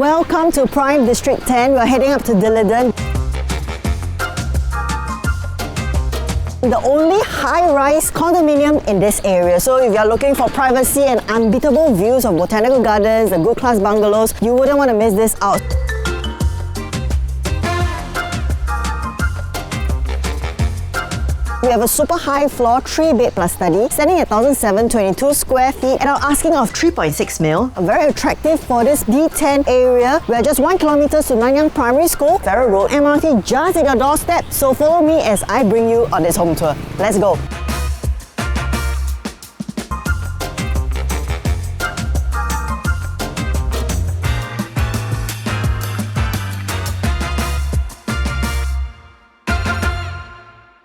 Welcome to Prime District 10. We're heading up to Dilliden. The only high-rise condominium in this area. So if you're looking for privacy and unbeatable views of Botanical Gardens, the good class bungalows, you wouldn't want to miss this out. We have a super high floor, 3-bed plus study, standing at 1,722 square feet, and our asking of 3.6 mil. Very attractive for this D10 area. We are just 1 kilometer to Nanyang Primary School, Farrer Road MRT just at your doorstep. So follow me as I bring you on this home tour. Let's go.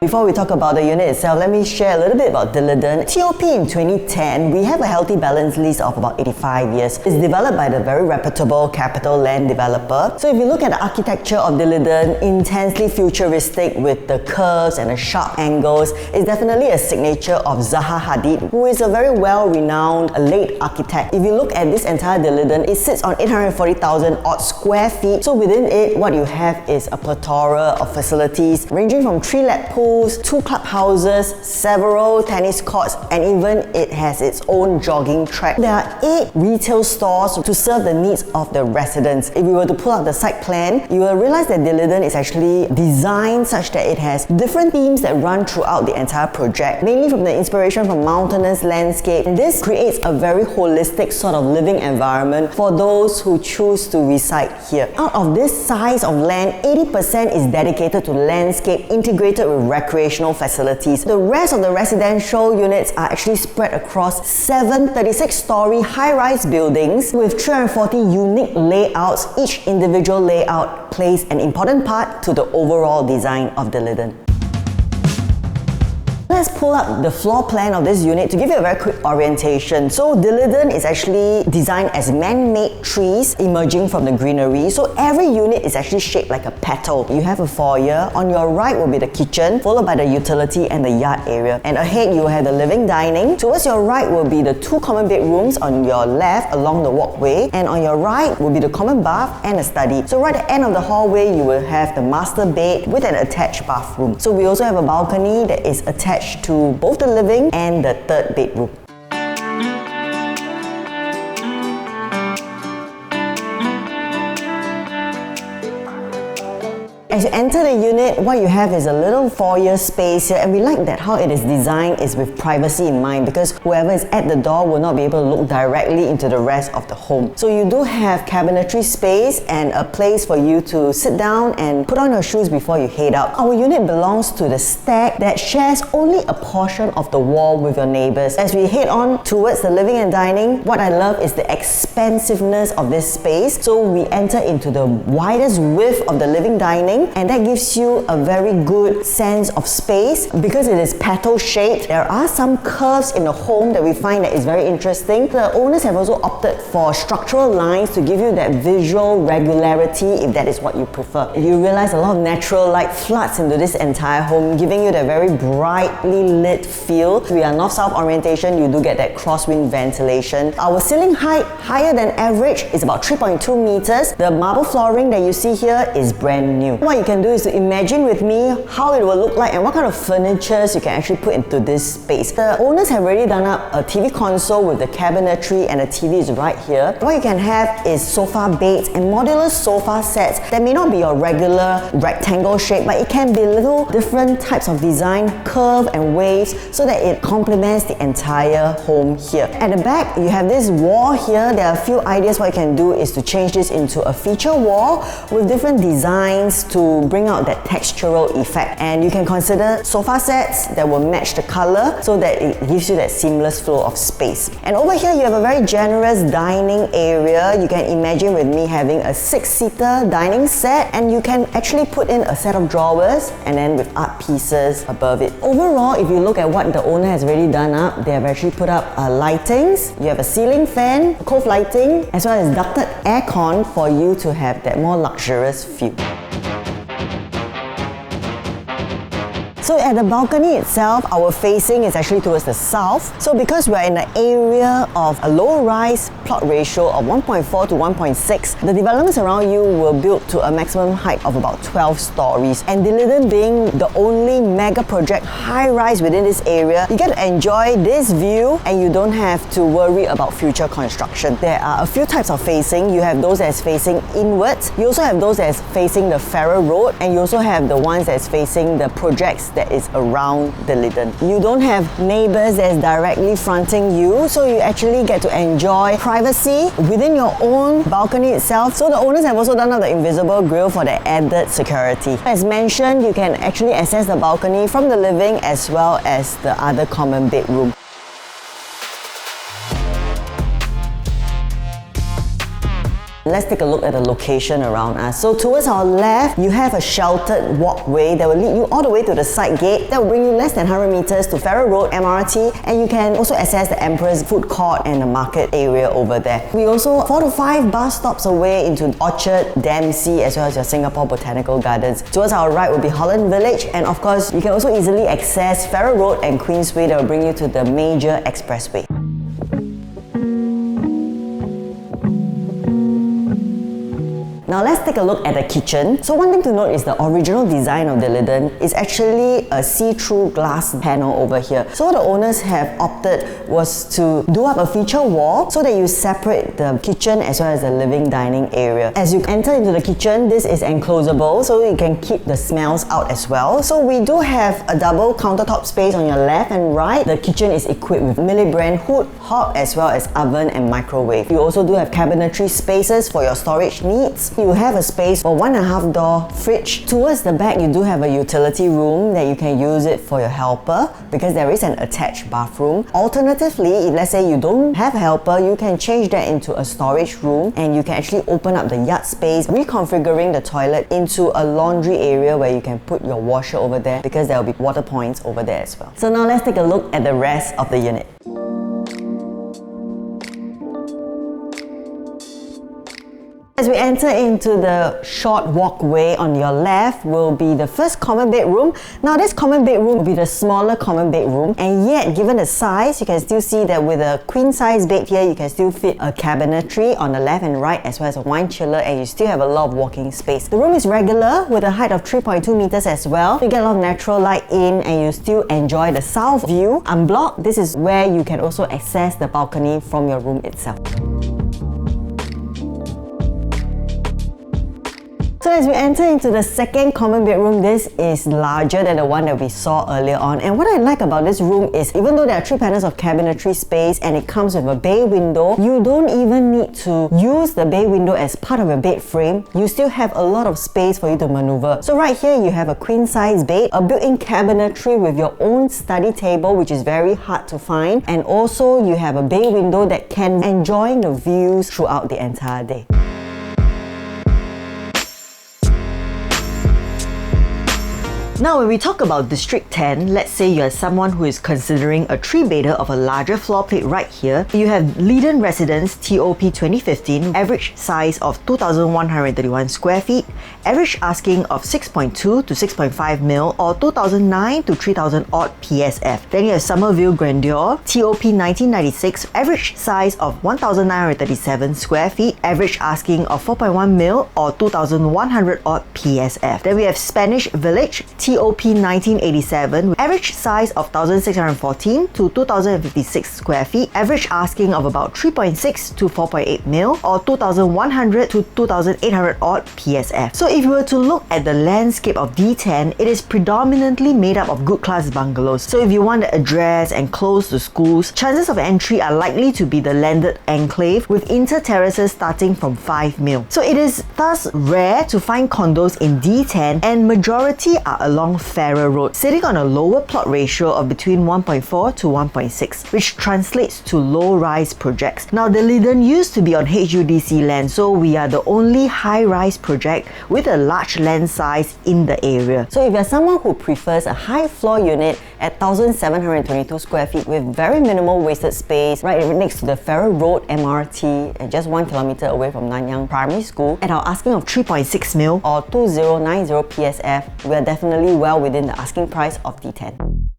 Before we talk about the unit itself, let me share a little bit about Dilliden. TOP in 2010, we have a healthy balance lease of about 85 years. It's developed by the very reputable Capital Land developer. So if you look at the architecture of Dilliden, intensely futuristic with the curves and the sharp angles, it's definitely a signature of Zaha Hadid, who is a very well-renowned late architect. If you look at this entire Dilliden, it sits on 840,000 odd square feet. So within it, what you have is a plethora of facilities ranging from 3-lap pools, 2 clubhouses, several tennis courts, and even it has its own jogging track. There are 8 retail stores to serve the needs of the residents. If you were to pull out the site plan, you will realize that Dilliden is actually designed such that it has different themes that run throughout the entire project, mainly from the inspiration from mountainous landscape. And this creates a very holistic sort of living environment for those who choose to reside here. Out of this size of land, 80% is dedicated to landscape integrated with recreational facilities. The rest of the residential units are actually spread across 7 36-story high-rise buildings with 340 unique layouts. Each individual layout plays an important part to the overall design of Dilliden. Let's pull up the floor plan of this unit to give you a very quick orientation. So Dilliden is actually designed as man-made trees emerging from the greenery. So every unit is actually shaped like a petal. You have a foyer. On your right will be the kitchen, followed by the utility and the yard area. And ahead you have the living dining. Towards your right will be the 2 common bedrooms, on your left along the walkway. And on your right will be the common bath and a study. So right at the end of the hallway you will have the master bed with an attached bathroom. So we also have a balcony that is attached to both the living and the 3rd bedroom. As you enter the unit, what you have is a little foyer space here, and we like that how it is designed is with privacy in mind, because whoever is at the door will not be able to look directly into the rest of the home. So you do have cabinetry space and a place for you to sit down and put on your shoes before you head out. Our unit belongs to the stack that shares only a portion of the wall with your neighbours. As we head on towards the living and dining, what I love is the expansiveness of this space. So we enter into the widest width of the living dining, and that gives you a very good sense of space because it is petal shaped. There are some curves in the home that we find that is very interesting. The owners have also opted for structural lines to give you that visual regularity if that is what you prefer. You realize a lot of natural light floods into this entire home, giving you that very brightly lit feel. We are north-south orientation, you do get that crosswind ventilation. Our ceiling height, higher than average, is about 3.2 meters. The marble flooring that you see here is brand new. What you can do is to imagine with me how it will look like and what kind of furnitures you can actually put into this space. The owners have already done up a TV console with the cabinetry, and the TV is right here. What you can have is sofa beds and modular sofa sets that may not be your regular rectangle shape, but it can be little different types of design, curve and waves, so that it complements the entire home here. At the back, you have this wall here. There are a few ideas. What you can do is to change this into a feature wall with different designs to bring out that textural effect. And you can consider sofa sets that will match the color so that it gives you that seamless flow of space. And over here you have a very generous dining area. You can imagine with me having a 6-seater dining set, and you can actually put in a set of drawers and then with art pieces above it. Overall, if you look at what the owner has already done up, they have actually put up lightings. You have a ceiling fan, cove lighting, as well as ducted aircon for you to have that more luxurious feel. So at the balcony itself, our facing is actually towards the south. So because we're in an area of a low-rise plot ratio of 1.4 to 1.6, the developments around you were built to a maximum height of about 12 stories. And Dilidan being the only mega project high-rise within this area, you get to enjoy this view and you don't have to worry about future construction. There are a few types of facing. You have those that's facing inwards. You also have those that's facing the Farrer Road, and you also have the ones that's facing the projects that is around Dilidan. You don't have neighbours that's directly fronting you, so you actually get to enjoy privacy within your own balcony itself. So the owners have also done up the invisible grille for the added security. As mentioned, you can actually access the balcony from the living as well as the other common bedroom. Let's take a look at the location around us. So towards our left, you have a sheltered walkway that will lead you all the way to the side gate. That will bring you less than 100 meters to Farrer Road MRT, and you can also access the Emperor's food court and the market area over there. We also 4 to 5 bus stops away into Orchard, Dempsey, as well as your Singapore Botanical Gardens. Towards our right will be Holland Village, and of course, you can also easily access Farrer Road and Queensway that will bring you to the major expressway. Now let's take a look at the kitchen. So one thing to note is the original design of Dilidan is actually a see-through glass panel over here. So what the owners have opted was to do up a feature wall so that you separate the kitchen as well as the living dining area. As you enter into the kitchen, this is enclosable so you can keep the smells out as well. So we do have a double countertop space on your left and right. The kitchen is equipped with Miele brand hood, hob as well as oven and microwave. You also do have cabinetry spaces for your storage needs. You have a space for 1.5 door fridge. Towards the back, you do have a utility room that you can use it for your helper because there is an attached bathroom. Alternatively, if let's say you don't have a helper, you can change that into a storage room and you can actually open up the yard space, reconfiguring the toilet into a laundry area where you can put your washer over there because there will be water points over there as well. So now let's take a look at the rest of the unit. As we enter into the short walkway on your left will be the first common bedroom. Now this common bedroom will be the smaller common bedroom, and yet given the size, you can still see that with a queen size bed here, you can still fit a cabinetry on the left and right as well as a wine chiller, and you still have a lot of walking space. The room is regular with a height of 3.2 meters as well. You get a lot of natural light in and you still enjoy the south view. Unblocked, this is where you can also access the balcony from your room itself. So as we enter into the second common bedroom, this is larger than the one that we saw earlier on. And what I like about this room is even though there are 3 panels of cabinetry space and it comes with a bay window, you don't even need to use the bay window as part of your bed frame. You still have a lot of space for you to maneuver. So right here you have a queen size bed, a built-in cabinetry with your own study table, which is very hard to find. And also you have a bay window that can enjoy the views throughout the entire day. Now when we talk about District 10, let's say you're someone who is considering a 3-bedder of a larger floor plate right here. You have Leiden Residence TOP 2015, average size of 2,131 square feet, average asking of 6.2 to 6.5 mil or 2,009 to 3,000 odd PSF. Then you have Somerville Grandeur TOP 1996, average size of 1,937 square feet, average asking of 4.1 mil or 2,100 odd PSF. Then we have Spanish Village TOP 1987, average size of 1,614 to 2,056 square feet, average asking of about 3.6 to 4.8 mil or 2,100 to 2,800 odd PSF. So if you were to look at the landscape of D10, it is predominantly made up of good class bungalows. So if you want to address and close to schools, chances of entry are likely to be the landed enclave with inter-terraces starting from 5 mil. So it is thus rare to find condos in D10 and majority are along Farrer Road, sitting on a lower plot ratio of between 1.4 to 1.6, which translates to low-rise projects. Now, the Dilidan used to be on HUDC land, so we are the only high-rise project with a large land size in the area. So if you're someone who prefers a high floor unit at 1,722 square feet with very minimal wasted space right next to the Farrer Road MRT and just 1 kilometer away from Nanyang Primary School, at our asking of 3.6 mil or 2,090 PSF, we are definitely definitely well within the asking price of D10.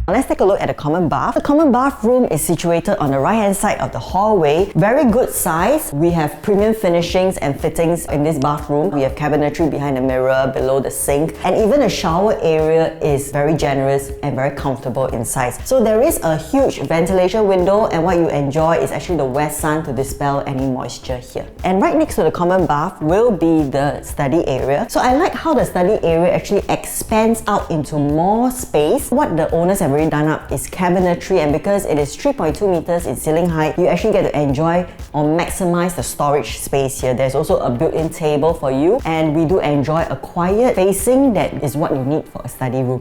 Now let's take a look at the common bath. The common bathroom is situated on the right hand side of the hallway. Very good size. We have premium finishings and fittings in this bathroom. We have cabinetry behind the mirror, below the sink, and even the shower area is very generous and very comfortable in size. So there is a huge ventilation window, and what you enjoy is actually the west sun to dispel any moisture here. And right next to the common bath will be the study area. So I like how the study area actually expands out into more space. What the owners have already done up is cabinetry, and because it is 3.2 meters in ceiling height, you actually get to enjoy or maximize the storage space here. There's also a built-in table for you, and we do enjoy a quiet spacing that is what you need for a study room.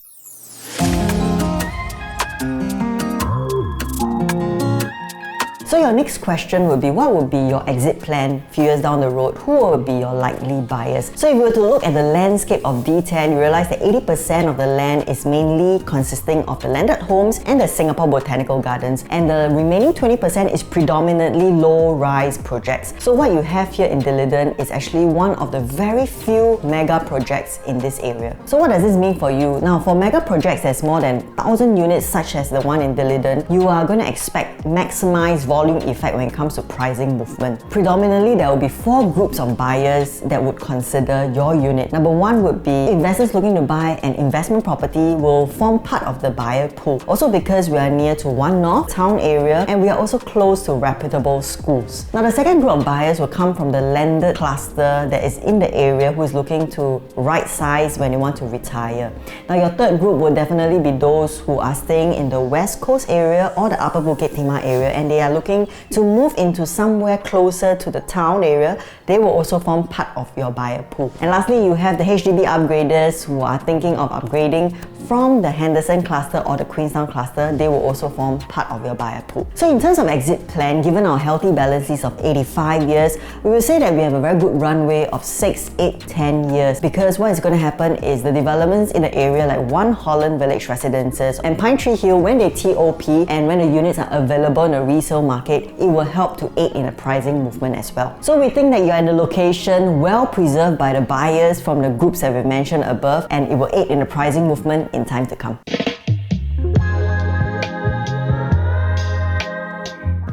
So your next question would be, what would be your exit plan a few years down the road? Who would be your likely buyers? So if you were to look at the landscape of D10, you realize that 80% of the land is mainly consisting of the landed homes and the Singapore Botanical Gardens, and the remaining 20% is predominantly low-rise projects. So what you have here in Dilliden is actually one of the very few mega projects in this area. So what does this mean for you? Now, for mega projects there's more than 1,000 units such as the one in Dilliden, you are going to expect maximized volume effect when it comes to pricing movement. Predominantly, there will be 4 groups of buyers that would consider your unit. Number 1 would be investors looking to buy an investment property will form part of the buyer pool. Also because we are near to One North town area, and we are also close to reputable schools. Now the second group of buyers will come from the landed cluster that is in the area who is looking to right size when they want to retire. Now your third group will definitely be those who are staying in the West Coast area or the Upper Bukit Timah area, and they are looking to move into somewhere closer to the town area. They will also form part of your buyer pool. And lastly, you have the HDB upgraders who are thinking of upgrading from the Henderson cluster or the Queenstown cluster. They will also form part of your buyer pool. So in terms of exit plan, given our healthy balance sheet of 85 years, we will say that we have a very good runway of 6, 8, 10 years, because what is going to happen is the developments in the area like One Holland Village Residences and Pine Tree Hill, when they TOP and when the units are available in the resale market, it will help to aid in the pricing movement as well. So we think that you are in a location well preserved by the buyers from the groups that we mentioned above, and it will aid in the pricing movement in time to come.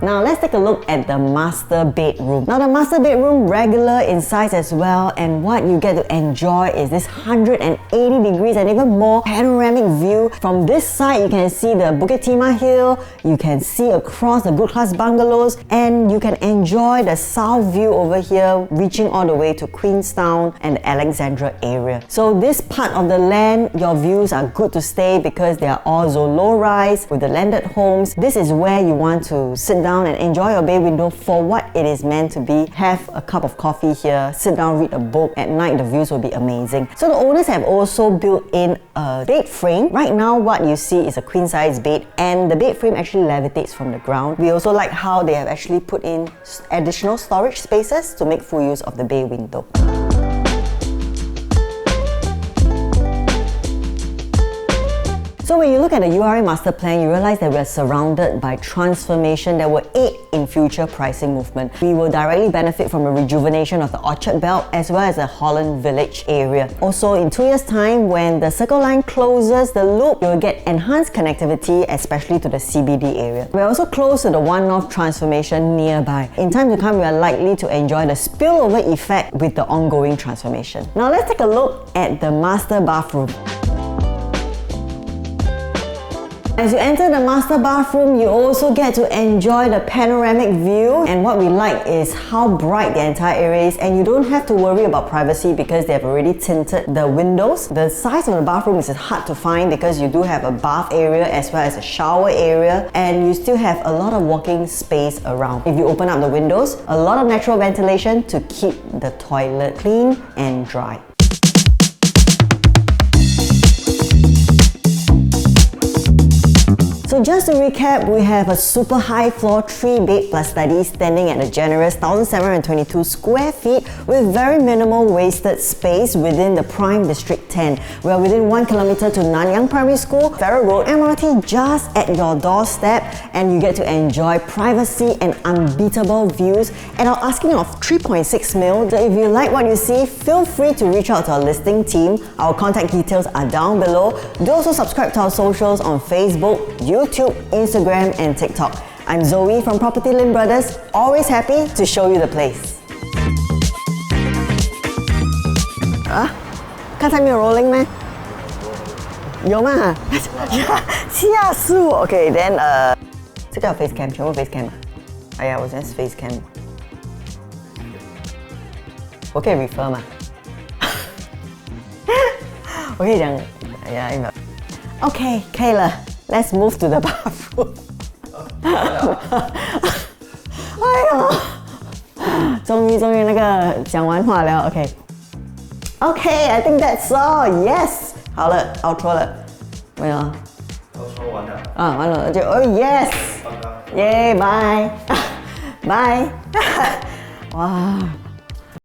Now let's take a look at the master bedroom. Now the master bedroom, regular in size as well, and what you get to enjoy is this 180 degrees and even more panoramic view. From this side you can see the Bukit Timah Hill, you can see across the good class bungalows, and you can enjoy the south view over here reaching all the way to Queenstown and the Alexandra area. So this part of the land, your views are good to stay because they are all low rise with the landed homes. This is where you want to sit down and enjoy your bay window for what it is meant to be. Have a cup of coffee here, sit down, read a book. At night the views will be amazing. So the owners have also built in a bed frame. Right now what you see is a queen size bed, and the bed frame actually levitates from the ground. We also like how they have actually put in additional storage spaces to make full use of the bay window. So when you look at the URA master plan, you realize that we are surrounded by transformation that will aid in future pricing movement. We will directly benefit from a rejuvenation of the Orchard Belt as well as the Holland Village area. Also, in 2 years' time, when the Circle Line closes the loop, you'll get enhanced connectivity, especially to the CBD area. We're also close to the One North transformation nearby. In time to come, we are likely to enjoy the spillover effect with the ongoing transformation. Now let's take a look at the master bathroom. As you enter the master bathroom, you also get to enjoy the panoramic view, and what we like is how bright the entire area is, and you don't have to worry about privacy because they have already tinted the windows. The size of the bathroom is hard to find because you do have a bath area as well as a shower area, and you still have a lot of walking space around. If you open up the windows, a lot of natural ventilation to keep the toilet clean and dry. So just to recap, we have a super high floor 3-bed plus study standing at a generous 1,722 square feet with very minimal wasted space within the prime District 10. We are within 1 kilometer to Nanyang Primary School, Farrer Road MRT just at your doorstep, and you get to enjoy privacy and unbeatable views at our asking of 3.6 mil. So if you like what you see, feel free to reach out to our listing team. Our contact details are down below. Do also subscribe to our socials on Facebook, YouTube, Instagram and TikTok. I'm Zoe from PropertyLimBrothers, always happy to show you the place. 刚才没有 rolling 吗？有吗？吓死我 ！OK, then 这个要 face cam， 全部 face cam 啊？哎呀，我现在是 face cam。我可以 refer 吗？我可以讲，哎呀，OK， 可以了。Let's move to the bathroom。哎呀，终于那个讲完话了 ，OK。OK, I think that's all. Yes. 好了 ，outro 了，没有啊？ outro 完了。啊，完了就yes. 耶，bye，bye。哇。